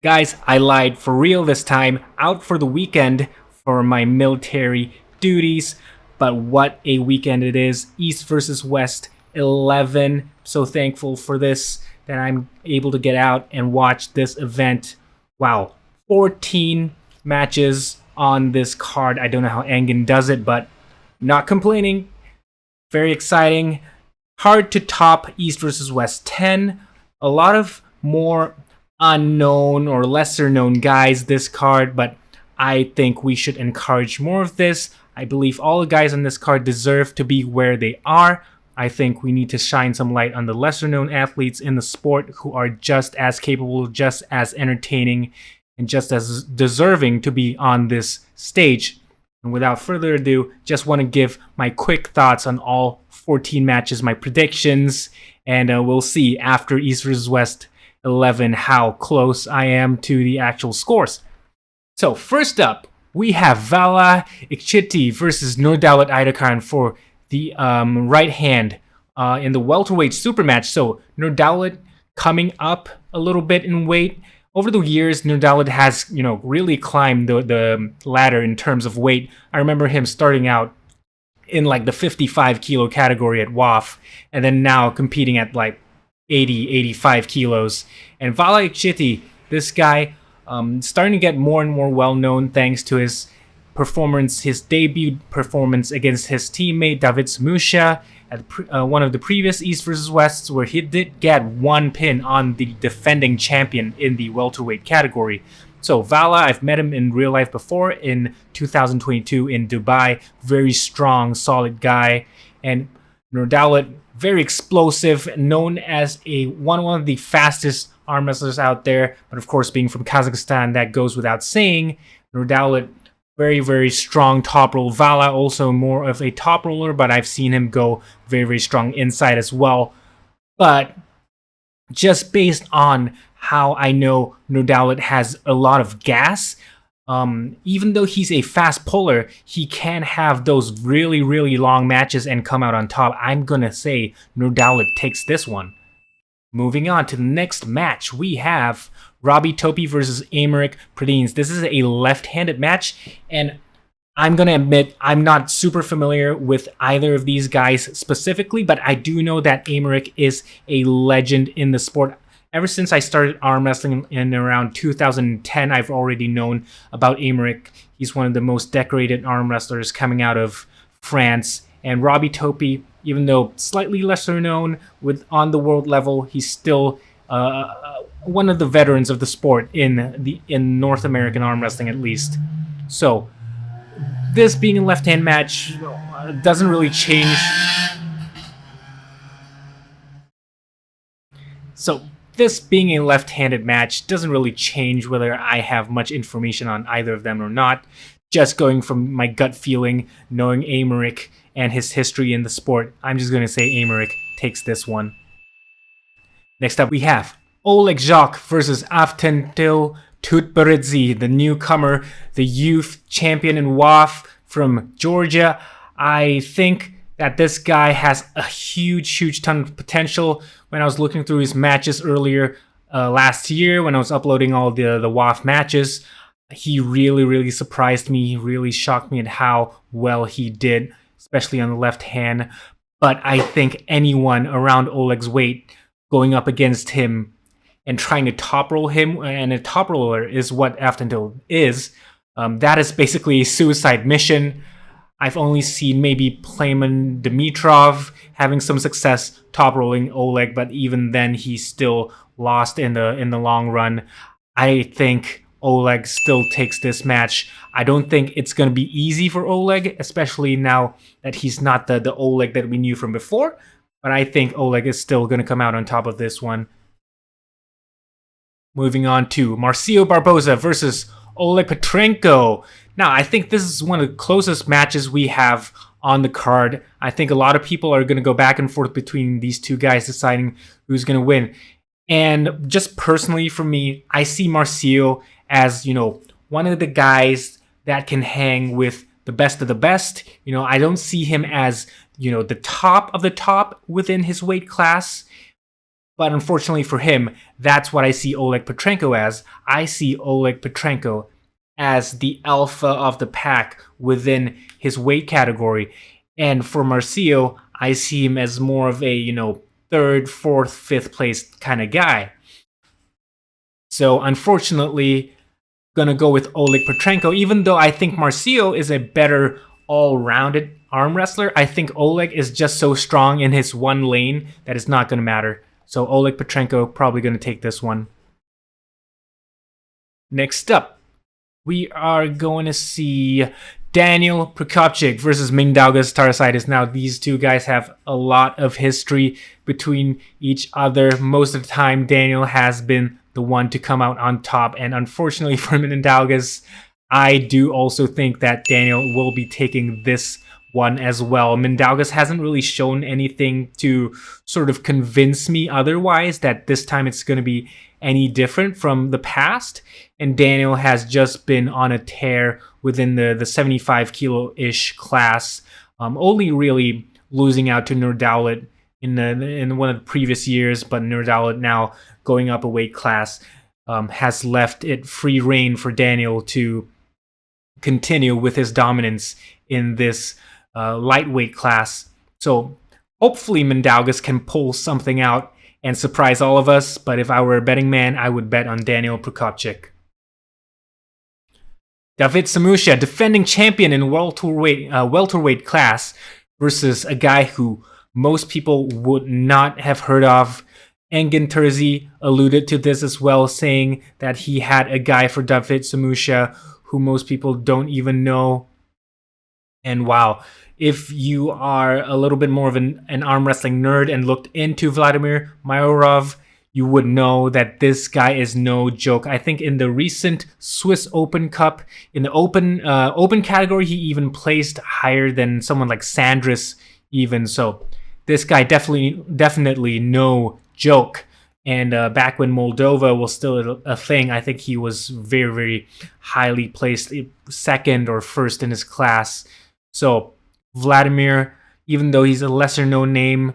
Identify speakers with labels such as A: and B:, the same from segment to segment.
A: Guys, I lied for real this time. Out for the weekend for my military duties. But what a weekend it is. East versus West 11. So thankful for this that I'm able to get out and watch this event. Wow. 14 matches on this card. I don't know how Engen does it, but not complaining. Very exciting. Hard to top East versus West 10. A lot of more unknown or lesser known guys this card, but I think we should encourage more of this. I believe all the guys on this card deserve to be where they are. I think we need to shine some light on the lesser known athletes in the sport who are just as capable, just as entertaining, and just as deserving to be on this stage. And without further ado, just want to give my quick thoughts on all 14 matches, my predictions, and we'll see after East vs West 11 how close I am to the actual scores. So first up, we have Vala Ichqiti versus Nurdaulet Aidarkhan for the right hand in the welterweight super match. So Nurdaulet coming up a little bit in weight. Over the years, Nurdaulet has, really climbed the ladder in terms of weight. I remember him starting out in like the 55 kilo category at WAF, and then now competing at like 85 kilos. And Vala Ichqiti, this guy, starting to get more and more well-known thanks to his performance, his debut performance against his teammate David Samushia at one of the previous East vs Wests, where he did get one pin on the defending champion in the welterweight category. So Vala, I've met him in real life before in 2022 in Dubai. Very strong, solid guy. And Nurdaulet, very explosive, known as one of the fastest arm wrestlers out there. But of course, being from Kazakhstan, that goes without saying. Nurdaulet, very, very strong top roll. Vala, also more of a top roller, but I've seen him go very, very strong inside as well. But just based on how I know Nurdaulet has a lot of gas, even though he's a fast puller, he can have those really, really long matches and come out on top. I'm gonna say Nurdaulet takes this one. Moving on to the next match, we have Robbie Topie versus Aymeric Pradines. This is a left-handed match, and I'm gonna admit I'm not super familiar with either of these guys specifically, but I do know that Aymeric is a legend in the sport. Ever since I started arm wrestling in around 2010, I've already known about Aymeric. He's one of the most decorated arm wrestlers coming out of France. And Robbie Topie, even though slightly lesser known on the world level, he's still one of the veterans of the sport in North American arm wrestling, at least. So this being a left-hand match doesn't really change. This being a left-handed match doesn't really change whether I have much information on either of them or not. Just going from my gut feeling, knowing Aymeric and his history in the sport, I'm just going to say Aymeric takes this one. Next up, we have Oleg Zhokh versus Avtandil Tutberidze, the newcomer, the youth champion in WAF from Georgia. I think that this guy has a huge ton of potential. When I was looking through his matches earlier last year, when I was uploading all the WAF matches, he really surprised me. He really shocked me at how well he did, especially on the left hand. But I think anyone around Oleg's weight going up against him and trying to top roll him, and a top roller is what Avtandil is, that is basically a suicide mission. I've only seen maybe Playman Dimitrov having some success top rolling Oleg, but even then he still lost in the long run. I think Oleg still takes this match. I don't think it's going to be easy for Oleg, especially now that he's not the Oleg that we knew from before. But I think Oleg is still going to come out on top of this one. Moving on to Marcio Barboza versus Oleg Petronko. Now, I think this is one of the closest matches we have on the card. I think a lot of people are going to go back and forth between these two guys deciding who's going to win. And just personally for me, I see Marcio as, one of the guys that can hang with the best of the best. I don't see him as, the top of the top within his weight class. But unfortunately for him, that's what I see Oleg Petronko as. I see Oleg Petronko as the alpha of the pack within his weight category. And for Marcio, I see him as more of a, third, fourth, fifth place kind of guy. So unfortunately, gonna go with Oleg Petronko, even though I think Marcio is a better all-rounded arm wrestler. I think Oleg is just so strong in his one lane that it's not gonna matter. So Oleg Petronko probably gonna take this one. Next up, we are going to see Daniel Procopciuc versus Mindaugas Tarasaitis. Now, these two guys have a lot of history between each other. Most of the time, Daniel has been the one to come out on top. And unfortunately for Mindaugas, I do also think that Daniel will be taking this one as well. Mindaugas hasn't really shown anything to sort of convince me otherwise that this time it's going to be any different from the past. And Daniel has just been on a tear within the 75 kilo-ish class, only really losing out to Nurdaulet in one of the previous years, but Nurdaulet now going up a weight class has left it free reign for Daniel to continue with his dominance in this lightweight class. So hopefully Mindaugas can pull something out and surprise all of us, but if I were a betting man, I would bet on Daniel Procopciuc. Davit Samushia, defending champion in welterweight class, versus a guy who most people would not have heard of. Engin Terzi alluded to this as well, saying that he had a guy for Davit Samushia who most people don't even know. And wow, if you are a little bit more of an arm wrestling nerd and looked into Vladimir Maiorov, you would know that this guy is no joke. I think in the recent Swiss Open Cup, in the open category, he even placed higher than someone like Sandris even. So this guy definitely no joke. And back when Moldova was still a thing, I think he was very, very highly placed, second or first in his class. So Vladimir, even though he's a lesser known name,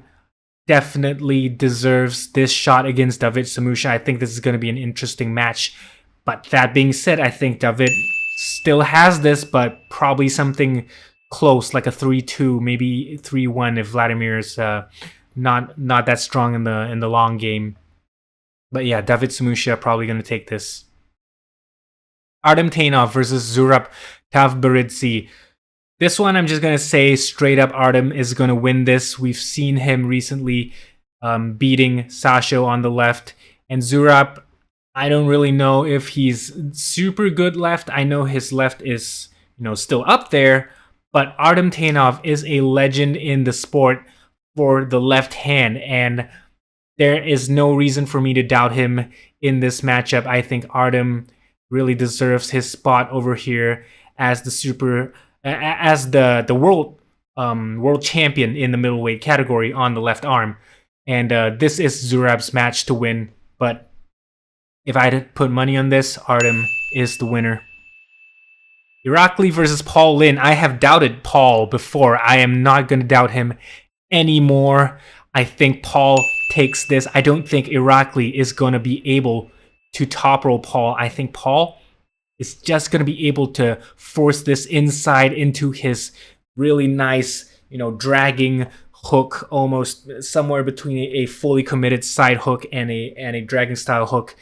A: definitely deserves this shot against Davit Samushia. I think this is going to be an interesting match. But that being said, I think Davit still has this, but probably something close, like a 3-2, maybe 3-1 if Vladimir's not that strong in the long game. But yeah, Davit Samushia probably going to take this. Artem Taynov versus Zurab Tavberidze. This one, I'm just going to say straight up, Artem is going to win this. We've seen him recently beating Sasho on the left. And Zurab, I don't really know if he's super good left. I know his left is, still up there. But Artem Taynov is a legend in the sport for the left hand. And there is no reason for me to doubt him in this matchup. I think Artem really deserves his spot over here as the world champion in the middleweight category on the left arm. And this is Zurab's match to win. But if I had to put money on this, Artem is the winner. Irakli versus Paul Linn. I have doubted Paul before. I am not going to doubt him anymore. I think Paul takes this. I don't think Irakli is going to be able to top roll Paul. I think Paul is just going to be able to force this inside into his really nice, dragging hook, almost somewhere between a fully committed side hook and a dragging style hook,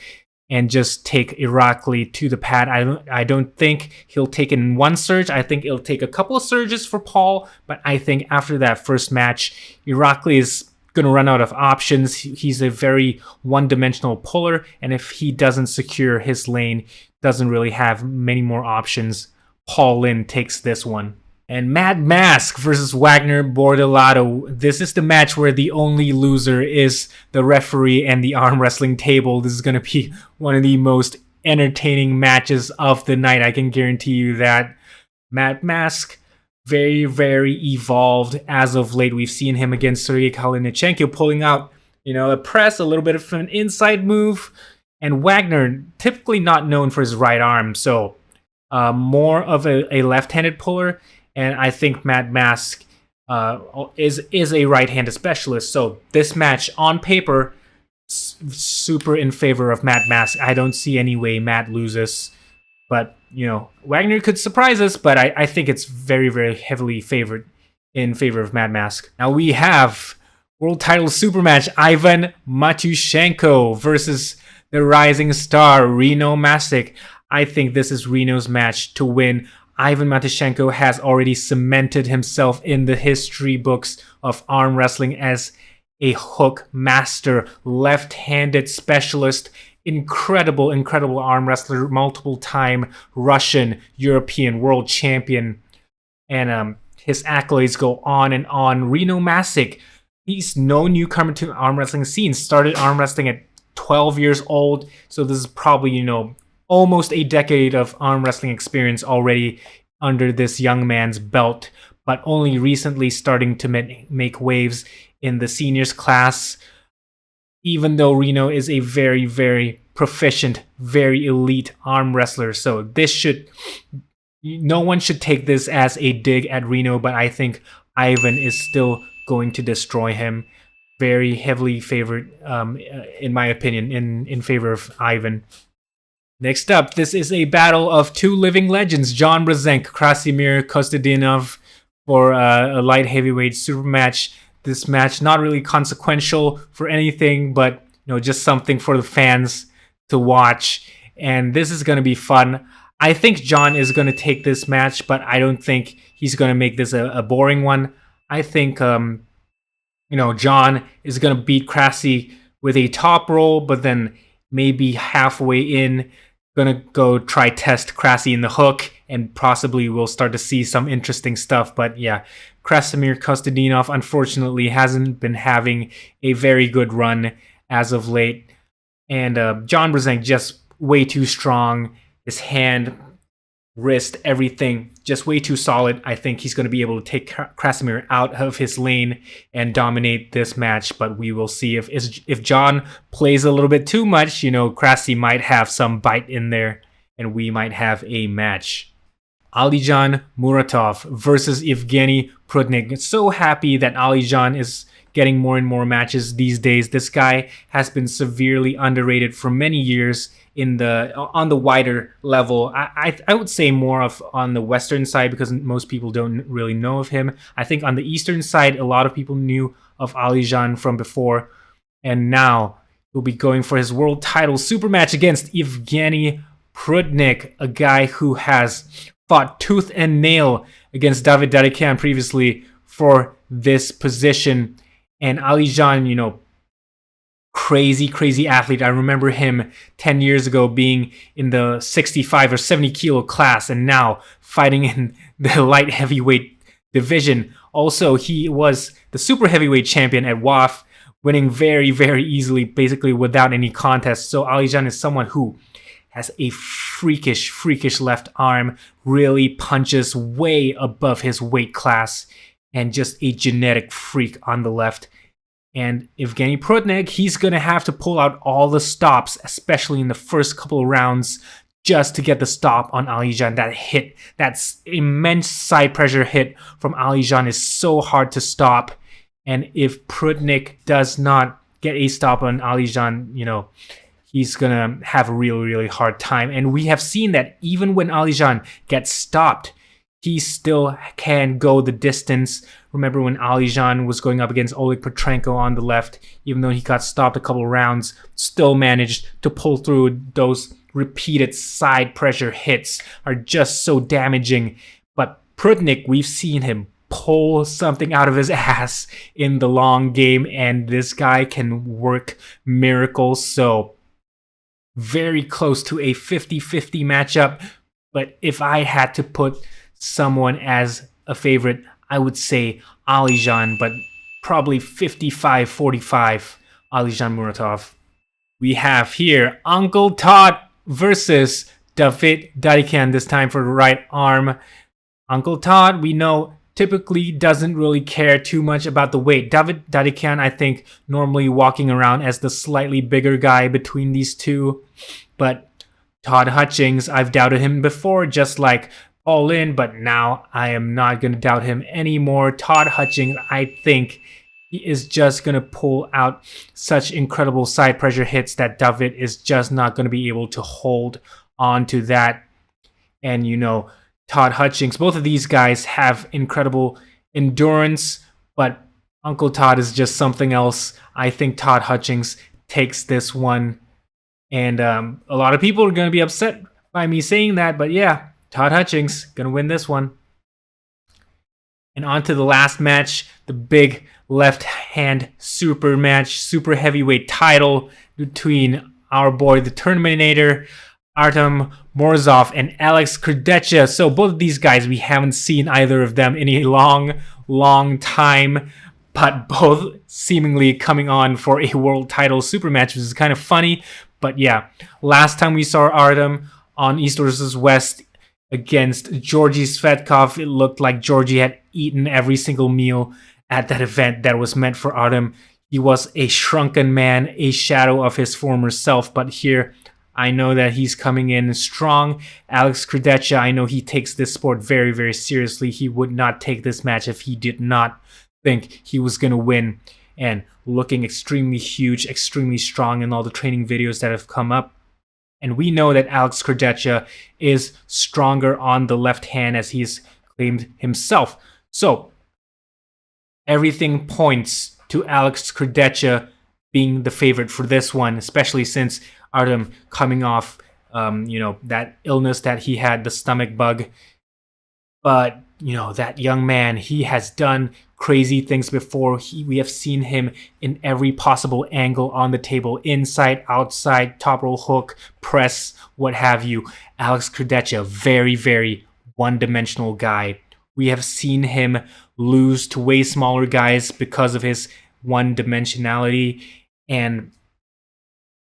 A: and just take Irakli to the pad. I don't think he'll take it in one surge. I think it'll take a couple of surges for Paul, but I think after that first match, Irakli is going to run out of options. He's a very one-dimensional puller, and if he doesn't secure his lane, doesn't really have many more options. Paul Linn takes this one. And Mad Mask versus Wagner Bortolato. This is the match where the only loser is the referee and the arm wrestling table. This is going to be one of the most entertaining matches of the night. I can guarantee you that. Mad Mask, very, very evolved as of late. We've seen him against Sergei Kalinichenko pulling out, a press, a little bit of an inside move. And Wagner, typically not known for his right arm, so more of a left-handed puller. And I think Mad Mask is a right-handed specialist. So this match, on paper, super in favor of Matt Mask. I don't see any way Matt loses. But, you know, Wagner could surprise us, but I think it's very, very heavily favored in favor of Matt Mask. Now we have world title super match Ivan Matyushenko versus the rising star Reno Masic. I think this is Reno's match to win. Ivan Matyushenko has already cemented himself in the history books of arm wrestling as a hook master, left-handed specialist, incredible arm wrestler, multiple time Russian, European world champion, and his accolades go on and on. Reno Masic, he's no newcomer to arm wrestling scene, started arm wrestling at 12 years old, so this is probably, you know, almost a decade of arm wrestling experience already under this young man's belt, but only recently starting to make waves in the seniors class, even though Reno is a very, very proficient, very elite arm wrestler. So no one should take this as a dig at Reno, but I think Ivan is still going to destroy him. Very heavily favored, in my opinion, in favor of Ivan. Next up, this is a battle of two living legends, John Brzenk, Krasimir Kostadinov, for a light heavyweight super match. This match not really consequential for anything, but you know, just something for the fans to watch. And this is going to be fun. I think John is going to take this match, but I don't think he's going to make this a boring one. I think you know, John is going to beat Krasi with a top roll, but then maybe halfway in, going to go try test Krasi in the hook, and possibly we'll start to see some interesting stuff. But yeah, Krasimir Kostadinov unfortunately hasn't been having a very good run as of late. And John Brzenk just way too strong. His hand, wrist, everything just way too solid. I think he's going to be able to take Krasimir out of his lane and dominate this match. But we will see if John plays a little bit too much, you know, Krasi might have some bite in there and we might have a match. Alijan Muratov versus Evgeny Prudnik. So happy that Alijan is getting more and more matches these days. This guy has been severely underrated for many years on the wider level. I would say more of on the Western side because most people don't really know of him. I think on the Eastern side, a lot of people knew of Alijan from before, and now he'll be going for his world title super match against Evgeny Prudnik, a guy who has fought tooth and nail against Davit Darikyan previously for this position. And Alijan, you know, crazy athlete. I remember him 10 years ago being in the 65 or 70 kilo class and now fighting in the light heavyweight division. Also, he was the super heavyweight champion at WAF, winning very, very easily, basically without any contest. So Alijan is someone who has a freakish left arm, really punches way above his weight class, and just a genetic freak on the left. And Evgeny Prudnik, he's going to have to pull out all the stops, especially in the first couple of rounds, just to get the stop on Alijan. That hit, that immense side pressure hit from Alijan is so hard to stop. And if Prudnik does not get a stop on Alijan, you know, he's going to have a really hard time. And we have seen that even when Alijan gets stopped, he still can go the distance. Remember when Alijan was going up against Oleg Petronko on the left, even though he got stopped a couple rounds, still managed to pull through. Those repeated side pressure hits are just so damaging. But Prudnik, we've seen him pull something out of his ass in the long game, and this guy can work miracles. So very close to a 50-50 matchup. But if I had to put someone as a favorite, I would say Alijan, but probably 55-45 Alijan Muratov. We have here Uncle Todd versus Davit Darikyan, this time for the right arm. Uncle Todd, we know, typically doesn't really care too much about the weight. Davit Darikyan, I think, normally walking around as the slightly bigger guy between these two. But Todd Hutchings, I've doubted him before, just like all in, but now I am not going to doubt him anymore. Todd Hutchings, I think he is just going to pull out such incredible side pressure hits that Davit is just not going to be able to hold on to that. And, you know, Todd Hutchings, both of these guys have incredible endurance, but Uncle Todd is just something else. I think Todd Hutchings takes this one. And a lot of people are going to be upset by me saying that, but yeah, Todd Hutchings going to win this one. And on to the last match, the big left hand super match, super heavyweight title between our boy, the Terminator, Artem Morozov, and Alex Krdecka. So both of these guys, we haven't seen either of them in a long time, but both seemingly coming on for a world title super match, which is kind of funny. But yeah, last time we saw Artem on East vs. West against Georgi Svetkov, it looked like Georgi had eaten every single meal at that event that was meant for Artem. He was a shrunken man, a shadow of his former self, but here I know that he's coming in strong. Alex Krdecka, I know he takes this sport very seriously. He would not take this match if he did not think he was going to win. And looking extremely huge, extremely strong in all the training videos that have come up. And we know that Alex Krdecka is stronger on the left hand, as he's claimed himself. So everything points to Alex Krdecka being the favorite for this one, especially since Artem coming off, you know, that illness that he had, the stomach bug. But, you know, that young man, he has done crazy things before. We have seen him in every possible angle on the table, inside, outside, top roll hook, press, what have you. Alex Krdecka, very one-dimensional guy. We have seen him lose to way smaller guys because of his one-dimensionality, and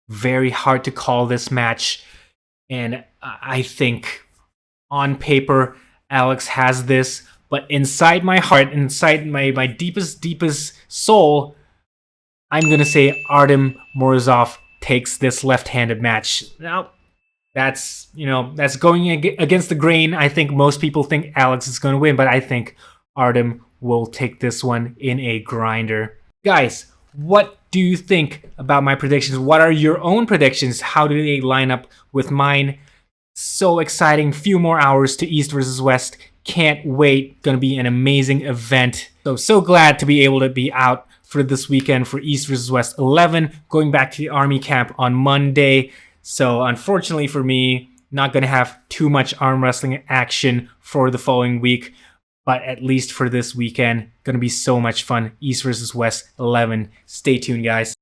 A: very hard to call this match. And I think on paper Alex has this, but inside my heart, inside my deepest soul, I'm gonna say Artem Morozov takes this left-handed match. Now that's, you know, that's going against the grain. I think most people think Alex is going to win, but I think Artem will take this one in a grinder. Guys, what do you think about my predictions? What are your own predictions? How do they line up with mine? So exciting. Few more hours to East versus West. Can't wait. Gonna be an amazing event. So glad to be able to be out for this weekend for East versus West 11. Going back to the army camp on Monday. So unfortunately for me, not going to have too much arm wrestling action for the following week. But at least for this weekend, going to be so much fun. East versus West 11. Stay tuned, guys.